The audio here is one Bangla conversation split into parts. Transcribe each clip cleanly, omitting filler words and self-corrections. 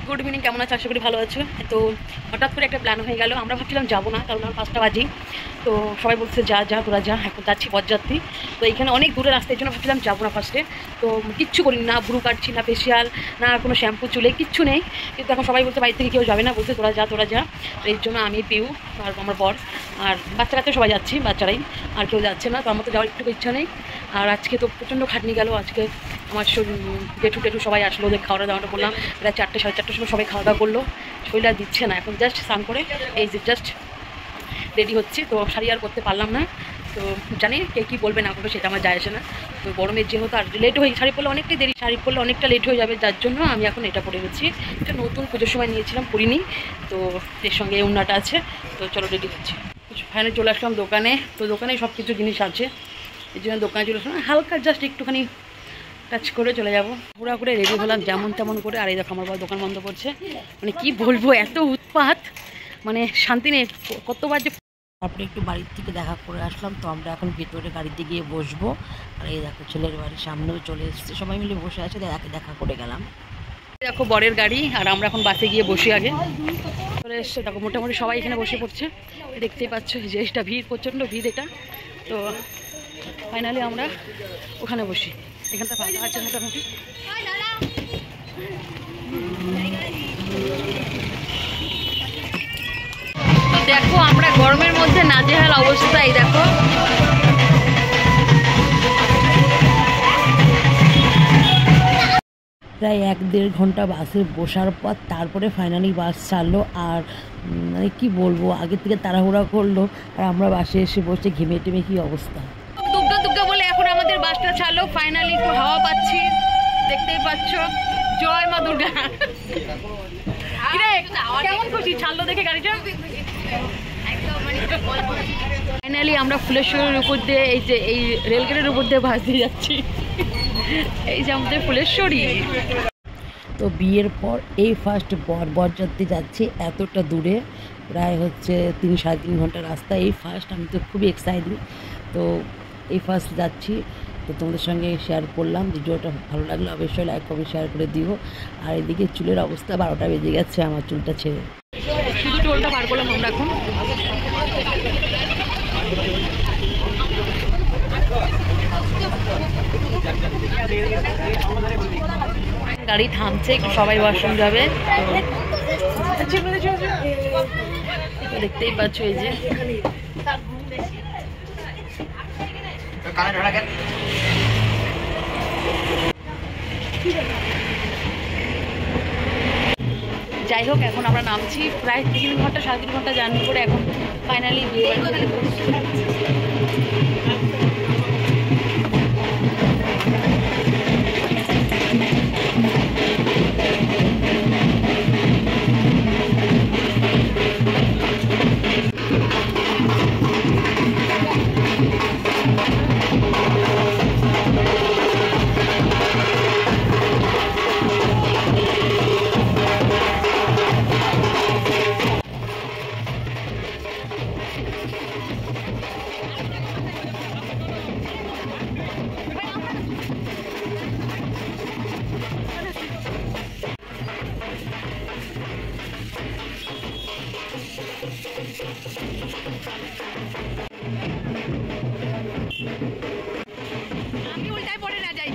গুড ইভিনিং, কেমন আছো? আশা করি ভালো আছো। তো হঠাৎ করে একটা প্ল্যান হয়ে গেল। আমরা ভাবছিলাম যাবো না, কারণ আমার 5টা বাজে। তো সবাই বলছে যা যা তোরা যা, এখন যাচ্ছি বরযাত্রী। তো এখানে অনেক দূরে রাস্তা, এই জন্য ভাবছিলাম যাবো না ফার্স্টে। তো কিচ্ছু করিনি, না ব্রু কাটছি, না ফেসিয়াল, না কোনো শ্যাম্পু, চুলে কিচ্ছু নেই। কিন্তু এখন সবাই বলছে বাড়ি থেকে কেউ যাবে না, বলছে তোরা যা তোরা যা। তো এর জন্য আমি, পিউ আর আমার বর আর বাচ্চা কাচ্চা সবাই যাচ্ছি, বাচ্চারাই, আর কেউ যাচ্ছে না। তো আমার তো যাওয়ার একটু ইচ্ছা নেই। আর আজকে তো প্রচণ্ড খাটনি গেল। আজকে আমার জেঠু টেঠু সবাই আসলো, ওদের খাওয়া দাওয়াটা বললাম, প্রায় 4টে সাড়ে 4টের সময় সবাই খাওয়া দাওয়া করলো। শরীর আর দিচ্ছে না, এখন জাস্ট স্নান করে এই যে জাস্ট রেডি হচ্ছে। তো শাড়ি আর করতে পারলাম না। তো জানি কে কী বলবে না করবে সেটা আমার যায় আসে না। তো গরমের যেহেতু আর লেট হয়ে, শাড়ি পরলে অনেকটাই দেরি, শাড়ি পরলে অনেকটা লেট হয়ে যাবে, যার জন্য আমি এখন এটা পরে গেছি। এটা নতুন পুজোর সময় নিয়েছিলাম, পরিনি। তো এর সঙ্গে এই উন্নাটা আছে। তো চলো রেডি হচ্ছি। ফাইনালি চলে আসলাম দোকানে। তো দোকানে সব কিছু জিনিস আছে, এই জন্য দোকানে চলে আসলাম। হালকা জাস্ট একটুখানি টাচ করে চলে যাবো। পুরা করে রেডি হলাম যেমন তেমন করে। আর এই দেখো আমার দোকান বন্ধ করছে। মানে কি বলবো, এত উৎপাত, মানে শান্তি নেই। কতবার যে তারপরে একটু বাড়ির থেকে দেখা করে আসলাম। তো আমরা এখন ভেতরে গাড়িতে গিয়ে বসবো। আর এই দেখো ছেলের বাড়ির সামনেও চলে এসেছে, সবাই মিলে বসে আছে, দেখা করে গেলাম। দেখো বরের গাড়ি, আর আমরা এখন বাসে গিয়ে বসি। আগে চলে এসছে, দেখো মোটামুটি সবাই এখানে বসে পড়ছে, দেখতেই পাচ্ছ যে এটা ভিড়, প্রচণ্ড ভিড় এটা। তো ফাইনালি আমরা ওখানে বসি, এখানটা ফাঁকা আছে মোটামুটি। তো দেখো আমরা গরমের মধ্যে নাজেহাল অবস্থা। এই দেখো প্রায় 1-1.5 ঘন্টা বাসে বসার পর তারপরে ফাইনালি বাস ছাড়লো। আর মানে কি বলবো, আগের থেকে তাড়াহুড়া করলো, আর আমরা বাসে এসে বসে ঘেমে টেমে কি অবস্থা। দুগ্গা দুগ্গা বলে এখন আমাদের বাসটা ছাড়লো। ফাইনালি একটু হাওয়া পাচ্ছি, দেখতেই পাচ্ছ। জয় মা দুর্গা। কেমন খুশি ছাড়লো দেখে গাড়িটা। ফাইনালি আমরা ফুলেশ্বরের উপর দিয়ে, এই যে এই রেলগেটের উপর দিয়ে বাস দিয়ে যাচ্ছি। এই যে আমাদের ফুলেশ্বরী। তো বিয়ের পর এই ফার্স্ট বরযাত্রী যাচ্ছে এতটা দূরে, প্রায় হচ্ছে 3-3.5 ঘন্টা রাস্তা। এই ফার্স্ট, আমি তো খুবই এক্সাইটেড। তো এই ফার্স্ট যাচ্ছি। তো তোমাদের সঙ্গে শেয়ার করলাম। ভিডিওটা ভালো লাগলে অবশ্যই লাইক কমেন্ট শেয়ার করে দিও। আর এদিকে চুলের অবস্থা 12টা বেজে গেছে আমার চুলটা ছেড়ে। শুধু টোলটা পার করলাম আমরা এখন। গাড়ি থামছে, একটু সবাই ওয়াশরুম যাবে। দেখতেই পাচ্ছ এই যে যাই হোক, এখন আমরা নামছি। প্রায় 3 ঘন্টা 3.5 ঘন্টা জার্নি করে এখন ফাইনালি বিয়ে বাড়ি। আমি উল্টায় পড়ে না যাই।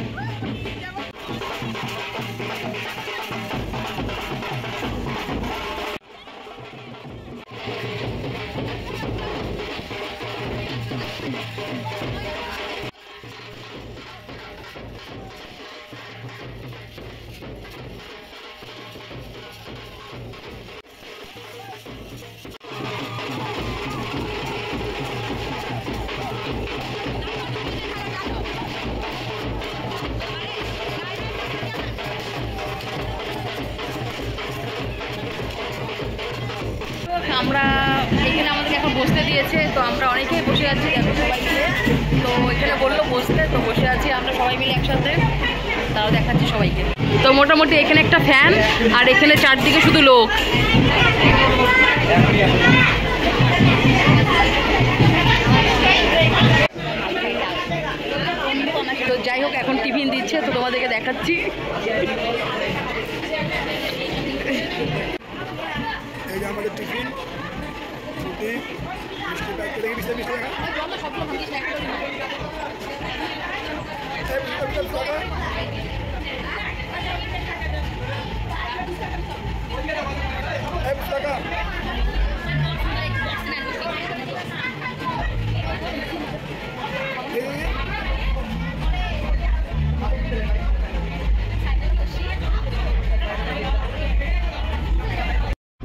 আমরা এখানে আমাদেরকে এখন বসতে দিয়েছে। তো আমরা অনেকেই বসে আছি সবাই মিলে। তো এখানে বললো বসতে, তো বসে আছি আমরা সবাই মিলে একসাথে। তাও দেখাচ্ছি সবাইকে। তো মোটামুটি এখানে একটা ফ্যান, আর এখানে চারদিকে শুধু লোক। তো যাই হোক, এখন টিফিন দিচ্ছে, তো তোমাদেরকে দেখাচ্ছি। এই যে আমাদের টিফিন, রুটি, মিষ্টি প্যাক করে মিষ্টি মিষ্টি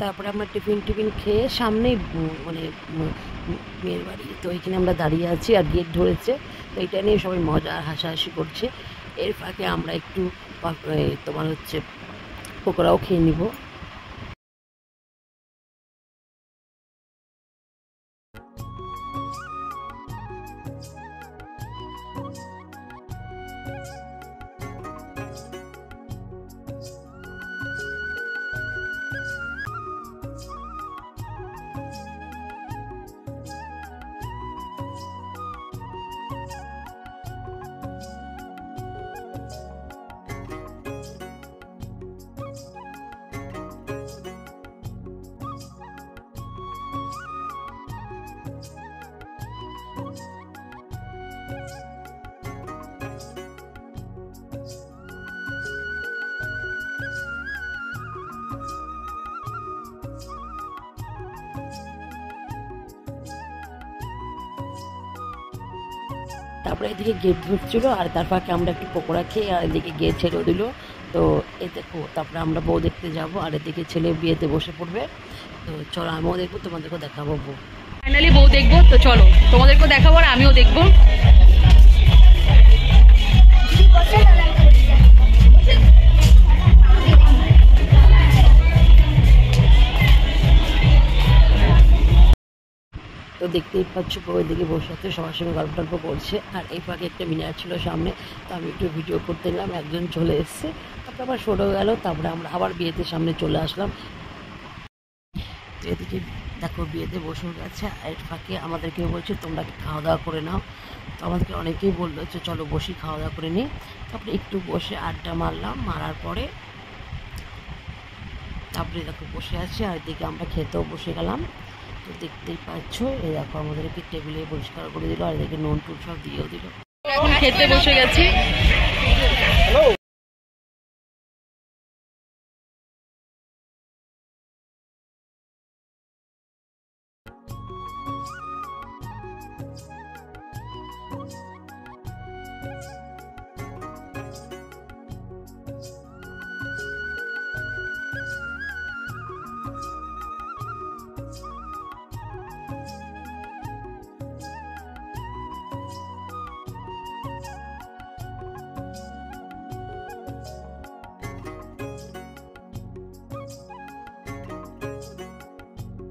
তারপরে আমরা টিফিন খেয়ে সামনেই মানে মেয়ের বাড়ি, তো এখানে আমরা দাঁড়িয়ে আছি আর গেট ধরেছে, তো এটা নিয়ে সবাই মজা আর হাসাহাসি করছে। এর ফাঁকে আমরা একটু তোমার হচ্ছে পকোড়াও খেয়ে নিব। তারপরে এদিকে গেট ধরছিল আর তার ফাঁকে আমরা একটু পকোড়া খেয়ে আর এদিকে গেট ছেড়ে দিল। তো এই দেখো, তারপরে আমরা বউ দেখতে যাব আর এদিকে ছেলে বিয়েতে বসে পড়বে। তো চলো আমিও দেখবো, তোমাদেরকেও দেখাবো। বউ ফাইনালি বউ দেখবো, তো চলো তোমাদেরকেও দেখাবো আর আমিও দেখবো। তো দেখতেই পাচ্ছ বউ এদিকে বসে আছে, সবার সঙ্গে গল্প টল্প করছে আর এই ফাঁকে একটা মিনার ছিল সামনে, তো আমি একটু ভিডিও করতে নিলাম। একজন চলে এসছে, তারপরে আবার সরে গেল, তারপরে আমরা আবার বিয়েতে সামনে চলে আসলাম। তো এদিকে দেখো বিয়েতে বসে গেছে, আর এর ফাঁকে আমাদেরকে বলছে তোমরা কি খাওয়া দাওয়া করে নাও। তো আমাদেরকে অনেকেই বললো যে চলো বসি খাওয়া দাওয়া করে নিই। তারপরে একটু বসে আড্ডা মারলাম, মারার পরে তারপরে দেখো বসে আছে আর এদিকে আমরা খেতেও বসে গেলাম। তো দেখতেই পাচ্ছ, এই দেখো আমাদেরকে টেবিলে পরিষ্কার করে দিল আর এদিকে নুন টুন সব দিয়েও দিল। এখন খেতে বসে গেছি।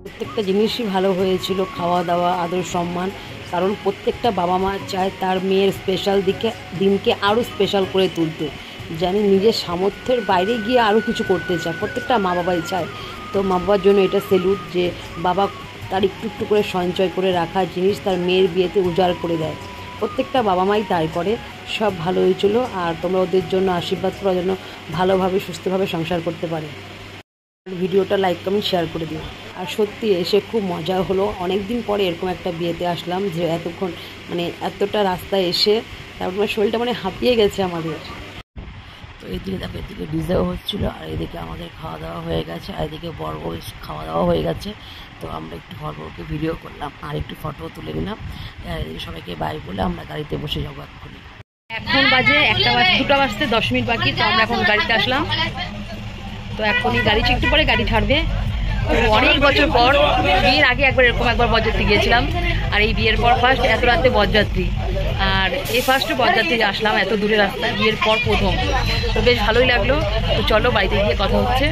প্রত্যেকটা জিনিসই ভালো হয়েছিল, খাওয়া দাওয়া, আদর সম্মান, কারণ প্রত্যেকটা বাবা মা চায় তার মেয়ের স্পেশাল দিনকে আরও স্পেশাল করে তুলতে, জানি নিজের সামর্থ্যের বাইরে গিয়ে আরও কিছু করতে চায়, প্রত্যেকটা মা বাবাই চায়। তো মা বাবার জন্য এটা সেলুট যে বাবা তার একটু একটু করে সঞ্চয় করে রাখা জিনিস তার মেয়ের বিয়েতে উজাড় করে দেয়। প্রত্যেকটা বাবা মাই তাই করে। সব ভালো হয়েছিল আর তোমরা ওদের জন্য আশীর্বাদ করার জন্য ভালোভাবে সুস্থভাবে সংসার করতে পারে। ভিডিওটা লাইক কমেন্ট শেয়ার করে দিও। আর সত্যি এসে খুব মজা হলো, অনেক দিন পরে এরকম একটা বিয়েতে আসলাম যে এতক্ষণ মানে এতটা রাস্তায় এসে তারপর শরীরটা মানে হাঁপিয়ে গেছে আমাদের। তো এদিকে দেখো, এদিকে ডিজেও হচ্ছিলো আর এদিকে আমাদের খাওয়া দাওয়া হয়ে গেছে আর এদিকে বড় বউ খাওয়া দাওয়া হয়ে গেছে। তো আমরা একটু বড় বউকে ভিডিও করলাম আর একটু ফটো তুলে নিলাম আর এদিকে সবাইকে বাই বলে আমরা গাড়িতে বসে যাবো এক্ষুনি। এখন বাজে 2টা বাজতে 10 মিনিট বাকি, তো আমরা এখন গাড়িতে আসলাম। তো এখনই গাড়ি একটু পরে গাড়ি ছাড়বে। অনেক বছর পর, বিয়ের আগে একবার বরযাত্রী গিয়েছিলাম আর এই বিয়ের পর ফার্স্ট এত রাতে বরযাত্রী, আর এই ফার্স্ট বরযাত্রী আসলাম এত দূরে রাস্তায়, বিয়ের পর প্রথম। তো বেশ ভালোই লাগলো। তো চলো বাড়িতে গিয়ে কথা হচ্ছে।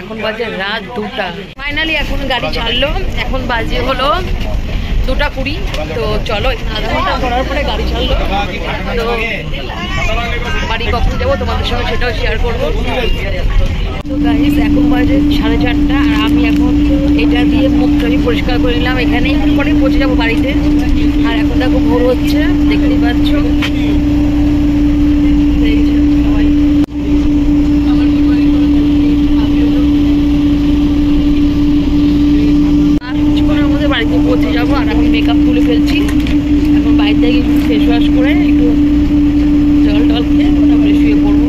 এখন বাজে রাত 2টা, ফাইনালি এখন গাড়ি ছাড়লো, এখন বাজে হলো 2:20। তো চলো আধা ঘন্টা করার পরে গাড়ি ছাড়লো। তো বাড়ি কখন যাবো তোমাদের সঙ্গে সেটাও শেয়ার করবো। তো গাইস এখন বাজে 4:30 আর আমি এখন এটা দিয়ে মুখটা আমি পরিষ্কার করে নিলাম। এখানে একটু পরে পৌঁছে যাবো বাড়িতে। আর এখন দেখো ভোর হচ্ছে, দেখতেই পাচ্ছ। এই যে সবাই আর কিছুক্ষণের মধ্যে বাড়িতে পৌঁছে যাবো। আর আমি মেকআপ তুলে ফেলছি। এখন বাড়িতে গিয়ে একটু ফেস ওয়াশ করে একটু জল টল খেয়ে তারপরে শুয়ে পড়বো।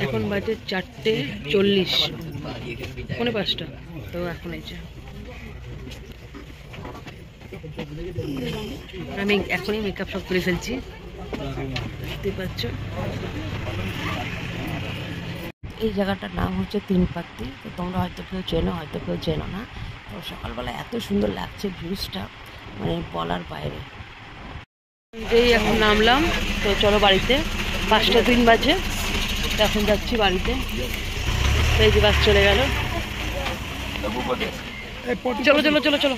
এখন বাজে 4:40, 4:45। তো এখন এই যে আমি এখনই মেকআপ সব করে ফেলছি, দেখতে পাচ্ছ। এই জায়গাটার নাম হচ্ছে তিনপাত্তি। তো তোমরা হয়তো কেউ চেনো, হয়তো কেউ চেনো না। তো সকালবেলা এত সুন্দর লাগছে ভিউজটা, মানে বলার বাইরে। এই এখন নামলাম, তো চলো বাড়িতে। 5:03 বাজে, তো এখন যাচ্ছি বাড়িতে। তো এই যে বাস চলে গেল। চলো চলো চলো চলো।